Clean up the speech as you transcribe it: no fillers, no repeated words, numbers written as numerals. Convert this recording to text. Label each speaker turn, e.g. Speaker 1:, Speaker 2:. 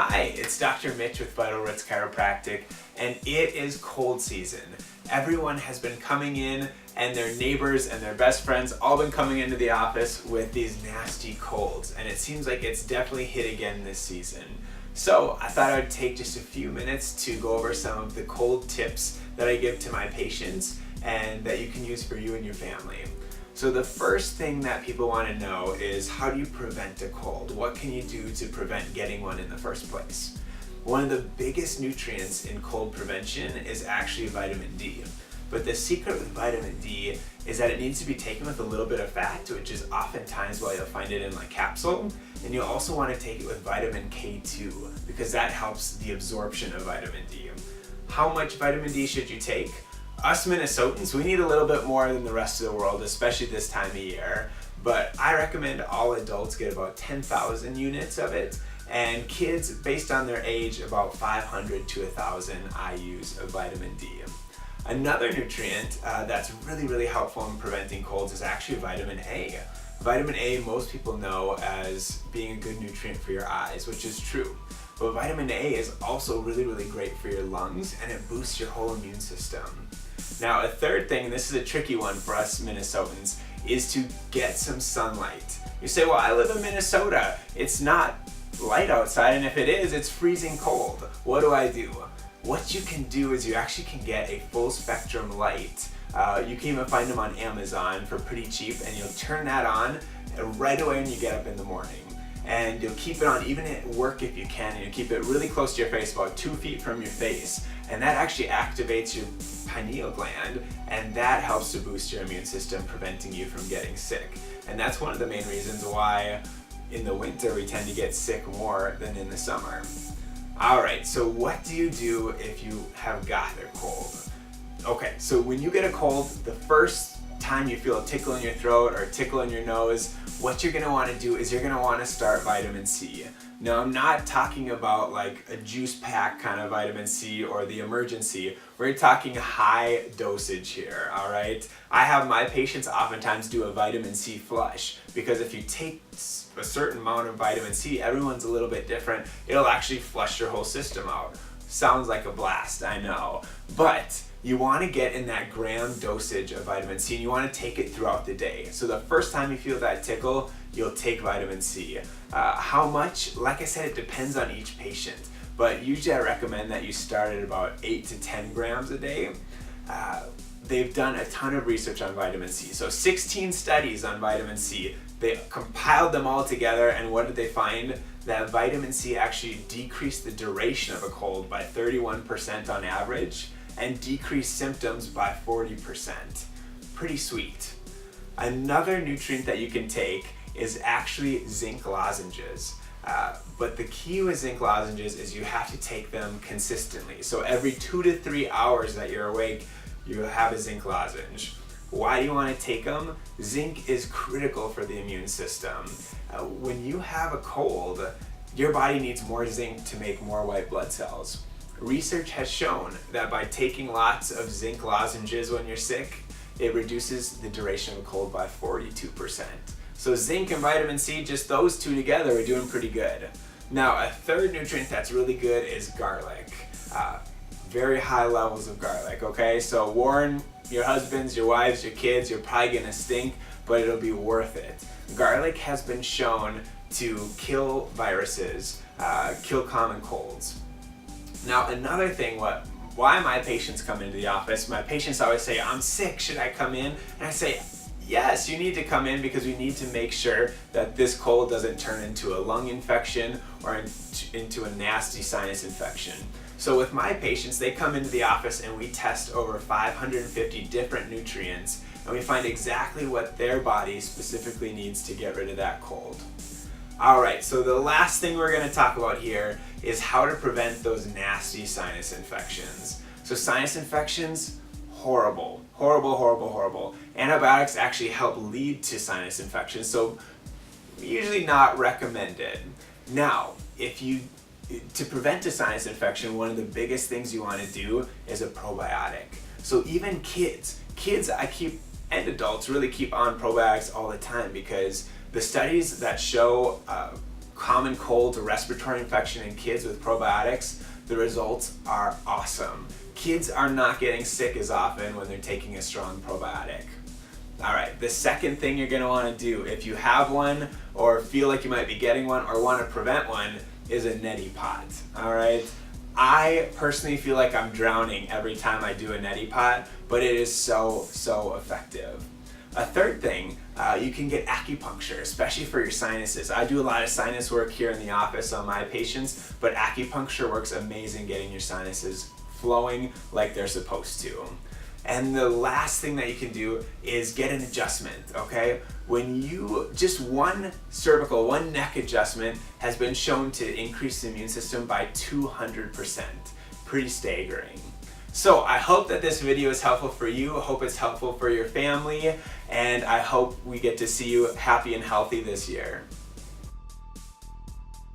Speaker 1: Hi, it's Dr. Mitch with Vital Roots Chiropractic, and it is cold season. Everyone has been coming in, and their neighbors and their best friends all been coming into the office with these nasty colds, and it seems like it's definitely hit again this season. So I thought I'd take just a few minutes to go over some of the cold tips that I give to my patients and that you can use for you and your family. So the first thing that people want to know is, how do you prevent a cold? What can you do to prevent getting one in the first place? One of the biggest nutrients in cold prevention is actually vitamin D. But the secret with vitamin D is that it needs to be taken with a little bit of fat, which is oftentimes why you'll find it in a capsule. And you'll also want to take it with vitamin K2 because that helps the absorption of vitamin D. How much vitamin D should you take? Us Minnesotans, we need a little bit more than the rest of the world, especially this time of year. But I recommend all adults get about 10,000 units of it, and kids, based on their age, about 500 to 1,000 IUs of vitamin D. Another nutrient that's really helpful in preventing colds is actually vitamin A. Vitamin A, most people know as being a good nutrient for your eyes, which is true. But vitamin A is also really great for your lungs, and it boosts your whole immune system. Now, a third thing, and this is a tricky one for us Minnesotans, is to get some sunlight. You say, well, I live in Minnesota. It's not light outside, and if it is, it's freezing cold. What do? What you can do is you actually can get a full spectrum light. You can even find them on Amazon for pretty cheap, and you'll turn that on right away when you get up in the morning. And you'll keep it on even at work if you can, and you'll keep it really close to your face, about 2 feet from your face. And that actually activates your pineal gland, and that helps to boost your immune system, preventing you from getting sick. And that's one of the main reasons why in the winter we tend to get sick more than in the summer. Alright, so what do you do if you have got a cold? Okay, so when you get a cold, the first time you feel a tickle in your throat or a tickle in your nose, what you're going to want to do is you're going to want to start vitamin C. Now, I'm not talking about like a juice pack kind of vitamin C or the Emergen-C. We're talking high dosage here, all right? I have my patients oftentimes do a vitamin C flush, because if you take a certain amount of vitamin C, everyone's a little bit different, it'll actually flush your whole system out. Sounds like a blast, I know, but you want to get in that gram dosage of vitamin C, and you want to take it throughout the day. So the first time you feel that tickle, you'll take vitamin C. How much? Like I said, it depends on each patient, but usually I recommend that you start at about 8 to 10 grams a day. They've done a ton of research on vitamin C. So 16 studies on vitamin C. They compiled them all together, and what did they find? That vitamin C actually decreased the duration of a cold by 31% on average, and decreased symptoms by 40%. Pretty sweet. Another nutrient that you can take is actually zinc lozenges. But the key with zinc lozenges is you have to take them consistently. So every 2 to 3 hours that you're awake, you have a zinc lozenge. Why do you want to take them? Zinc is critical for the immune system. When you have a cold, your body needs more zinc to make more white blood cells. Research has shown that by taking lots of zinc lozenges when you're sick, it reduces the duration of a cold by 42%. So zinc and vitamin C, just those two together, are doing pretty good. Now, a third nutrient that's really good is garlic. Very high levels of garlic, okay? So warn your husbands, your wives, your kids, you're probably gonna stink, but it'll be worth it. Garlic has been shown to kill viruses, kill common colds. Now, another thing, why my patients come into the office, my patients always say, I'm sick, should I come in? And I say, yes, you need to come in, because we need to make sure that this cold doesn't turn into a lung infection or into a nasty sinus infection. So with my patients, they come into the office and we test over 550 different nutrients, and we find exactly what their body specifically needs to get rid of that cold. Alright, so the last thing we're going to talk about here is how to prevent those nasty sinus infections. So sinus infections, horrible. Antibiotics actually help lead to sinus infections, so usually not recommended. Now, to prevent a sinus infection, one of the biggest things you want to do is a probiotic. So even kids and adults really keep on probiotics all the time, because the studies that show common cold to respiratory infection in kids with probiotics, the results are awesome. Kids are not getting sick as often when they're taking a strong probiotic. All right, the second thing you're gonna wanna do if you have one or feel like you might be getting one or wanna prevent one is a neti pot, all right? I personally feel like I'm drowning every time I do a neti pot, but it is so effective. A third thing, you can get acupuncture, especially for your sinuses. I do a lot of sinus work here in the office on my patients, but acupuncture works amazing getting your sinuses flowing like they're supposed to. And the last thing that you can do is get an adjustment, okay? When you, just one neck adjustment has been shown to increase the immune system by 200%. Pretty staggering. So I hope that this video is helpful for you. I hope it's helpful for your family, and I hope we get to see you happy and healthy this year.